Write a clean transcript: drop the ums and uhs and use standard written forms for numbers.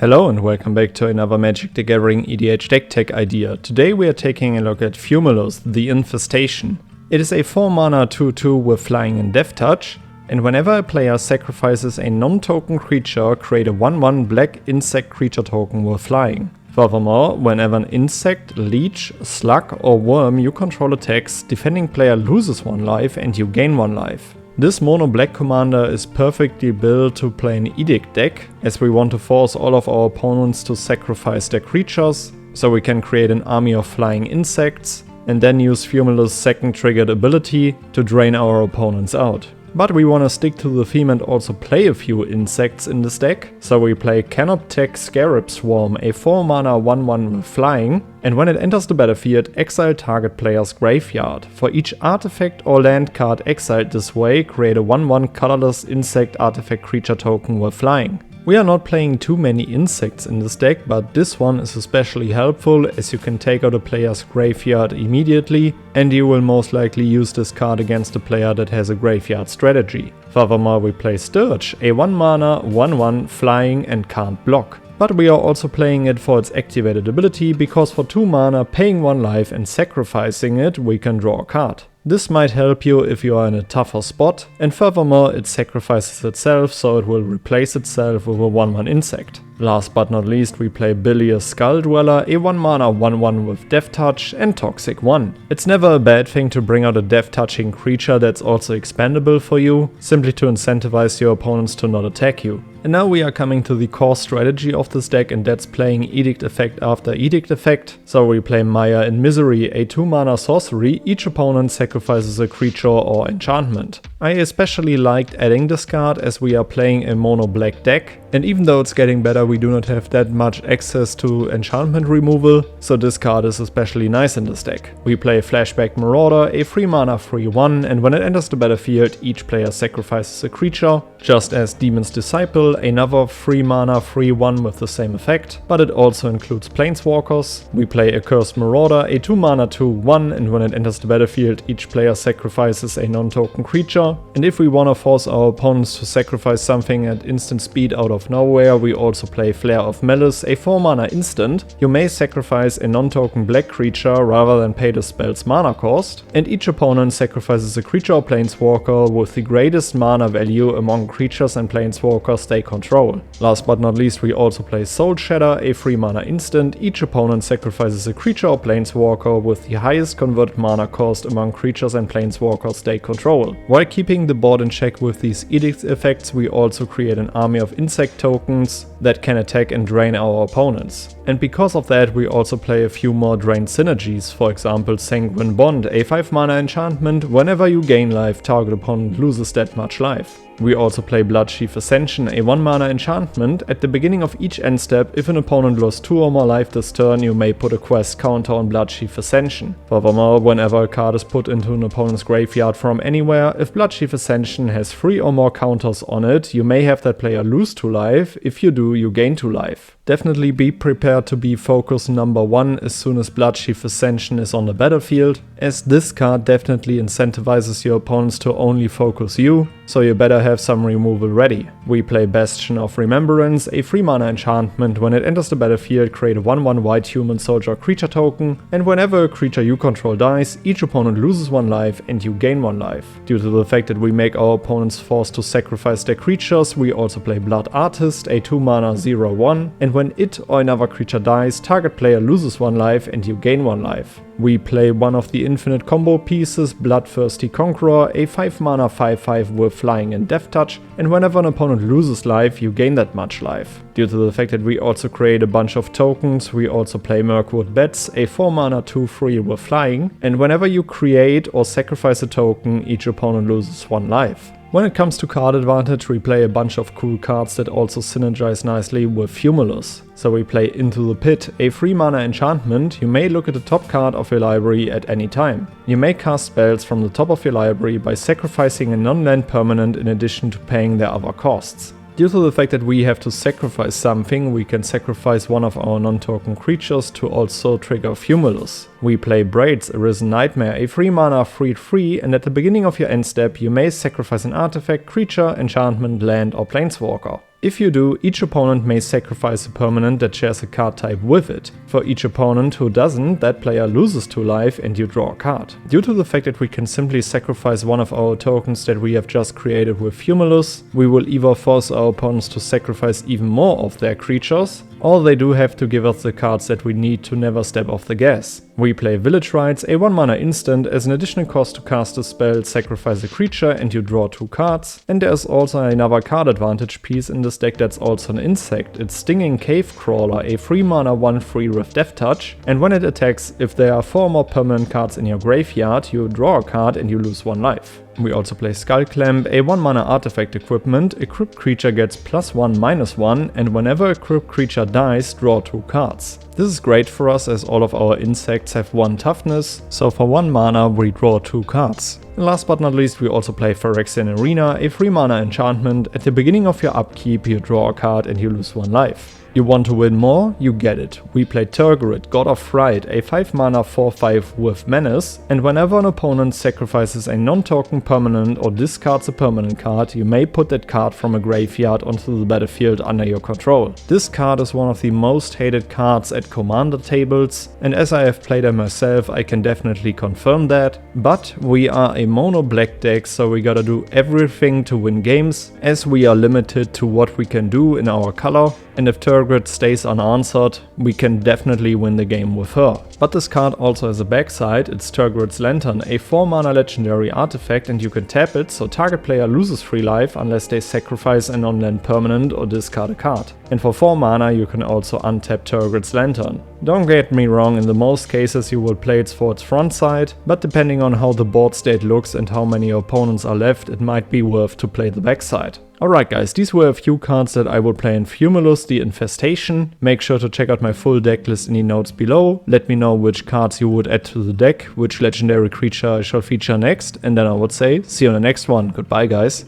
Hello and welcome back to another Magic the Gathering EDH deck tech idea. Today we are taking a look at Fumulus, the Infestation. It is a 4-mana 2/2 with flying and death touch, and whenever a player sacrifices a non-token creature, create a 1/1 black insect creature token with flying. Furthermore, whenever an insect, leech, slug or worm you control attacks, defending player loses 1 life and you gain 1 life. This mono black commander is perfectly built to play an Edict deck, as we want to force all of our opponents to sacrifice their creatures, so we can create an army of flying insects, and then use Fumulus' second triggered ability to drain our opponents out. But we want to stick to the theme and also play a few insects in this deck, so we play Canoptech Scarab Swarm, a 4-mana 1/1 with flying, and when it enters the battlefield, exile target player's graveyard. For each artifact or land card exiled this way, create a 1/1 colorless insect artifact creature token with flying. We are not playing too many insects in this deck, but this one is especially helpful as you can take out a player's graveyard immediately, and you will most likely use this card against a player that has a graveyard strategy. Furthermore, we play Sturge, a 1-mana 1/1 flying and can't block. But we are also playing it for its activated ability, because for 2 mana, paying 1 life and sacrificing it, we can draw a card. This might help you if you are in a tougher spot, and furthermore it sacrifices itself, so it will replace itself with a 1/1 insect. Last but not least, we play Bilious Skull Dweller, a 1-mana 1/1 with Death Touch and Toxic 1. It's never a bad thing to bring out a death touching creature that's also expandable for you, simply to incentivize your opponents to not attack you. And now we are coming to the core strategy of this deck, and that's playing Edict effect after Edict effect. So we play Mire in Misery, a 2-mana sorcery, each opponent sacrifices a creature or enchantment. I especially liked adding this card as we are playing a mono black deck, and even though it's getting better, we do not have that much access to enchantment removal, so this card is especially nice in this deck. We play Flashback Marauder, a 3-mana 3/1, and when it enters the battlefield, each player sacrifices a creature, just as Demon's Disciple, another 3-mana 3/1 with the same effect, but it also includes Planeswalkers. We play Accursed Marauder, a 2-mana 2/1, and when it enters the battlefield, each player sacrifices a non-token creature, and if we want to force our opponents to sacrifice something at instant speed out of nowhere, we also play Flare of Malice, a 4-mana instant. You may sacrifice a non-token black creature rather than pay the spell's mana cost, and each opponent sacrifices a creature or planeswalker with the greatest mana value among creatures and planeswalkers they control. Last but not least, we also play Soul Shatter, a 3-mana instant. Each opponent sacrifices a creature or planeswalker with the highest converted mana cost among creatures and planeswalkers they control. While keeping the board in check with these Edict effects, we also create an army of insect tokens that can attack and drain our opponents. And because of that, we also play a few more drain synergies, for example Sanguine Bond, a 5-mana enchantment. Whenever you gain life, target opponent loses that much life. We also play Bloodchief Ascension, a 1-mana enchantment. At the beginning of each end step, if an opponent lost 2 or more life this turn, you may put a quest counter on Bloodchief Ascension. Furthermore, whenever a card is put into an opponent's graveyard from anywhere, if Bloodchief Ascension has 3 or more counters on it, you may have that player lose 2 life. If you do, you gain 2 life. Definitely be prepared to be focus number 1 as soon as Bloodchief Ascension is on the battlefield, as this card definitely incentivizes your opponents to only focus you, so you better have some removal ready. We play Bastion of Remembrance, a 3-mana enchantment. When it enters the battlefield, create a 1/1 white human soldier creature token, and whenever a creature you control dies, each opponent loses 1 life and you gain 1 life. Due to the fact that we make our opponents forced to sacrifice their creatures, we also play Blood Artist, a 2-mana 0/1, and when it or another creature dies, target player loses 1 life and you gain 1 life. We play one of the infinite combo pieces, Bloodthirsty Conqueror, a 5-mana 5/5 with flying and death touch, and whenever an opponent loses life, you gain that much life. Due to the fact that we also create a bunch of tokens, we also play Mirkwood Bats, a 4-mana 2/3 with flying, and whenever you create or sacrifice a token, each opponent loses 1 life. When it comes to Cardadvantage, we play a bunch of cool cards that also synergize nicely with Fumulus. So we play Into the Pit, a 3-mana enchantment. You may look at the top card of your library at any time. You may cast spells from the top of your library by sacrificing a non-land permanent in addition to paying their other costs. Due to the fact that we have to sacrifice something, we can sacrifice one of our non-token creatures to also trigger Fumulus. We play Braids, Arisen Nightmare, a 3-mana 3/3, and at the beginning of your end step you may sacrifice an artifact, creature, enchantment, land or planeswalker. If you do, each opponent may sacrifice a permanent that shares a card type with it. For each opponent who doesn't, that player loses 2 life and you draw a card. Due to the fact that we can simply sacrifice one of our tokens that we have just created with Fumulus, we will either force our opponents to sacrifice even more of their creatures, or they do have to give us the cards that we need to never step off the gas. We play Village Rites, a 1 mana instant. As an additional cost to cast a spell, sacrifice a creature and you draw 2 cards. And there's also another Cardadvantage piece in this deck that's also an insect. It's Stinging Cave Crawler, a 3 mana 1/3 with Death Touch, and when it attacks, if there are 4 more permanent cards in your graveyard, you draw a card and you lose 1 life. We also play Skull Clamp, a 1 mana artifact equipment. Equipped creature gets +1/-1, and whenever a equipped creature dies, draw 2 cards. This is great for us as all of our insects have 1 toughness, so for 1 mana we draw 2 cards. And last but not least, we also play Phyrexian Arena, a 3 mana enchantment. At the beginning of your upkeep, you draw a card and you lose 1 life. You want to win more? You get it. We play Tergrid, God of Fright, a 5 mana 4/5 with Menace, and whenever an opponent sacrifices a non-token permanent or discards a permanent card, you may put that card from a graveyard onto the battlefield under your control. This card is one of the most hated cards at commander tables, and as I have played it myself, I can definitely confirm that. But we are a mono black deck, so we gotta do everything to win games, as we are limited to what we can do in our color, and if Tergrid stays unanswered, we can definitely win the game with her. But this card also has a backside. It's Tergrid's Lantern, a 4 mana legendary artifact, and you can tap it, so target player loses 3 life unless they sacrifice a non-land permanent or discard a card. And for 4 mana you can also untap Tergrid's Lantern. Don't get me wrong, in the most cases you will play it for its front side, but depending on how the board state looks and how many opponents are left, it might be worth to play the backside. Alright guys, these were a few cards that I will play in Fumulus, the Infestation. Make sure to check out my full deck list in the notes below. Let me know which cards you would add to the deck, which legendary creature I shall feature next, and then I would say, see you on the next one. Goodbye guys.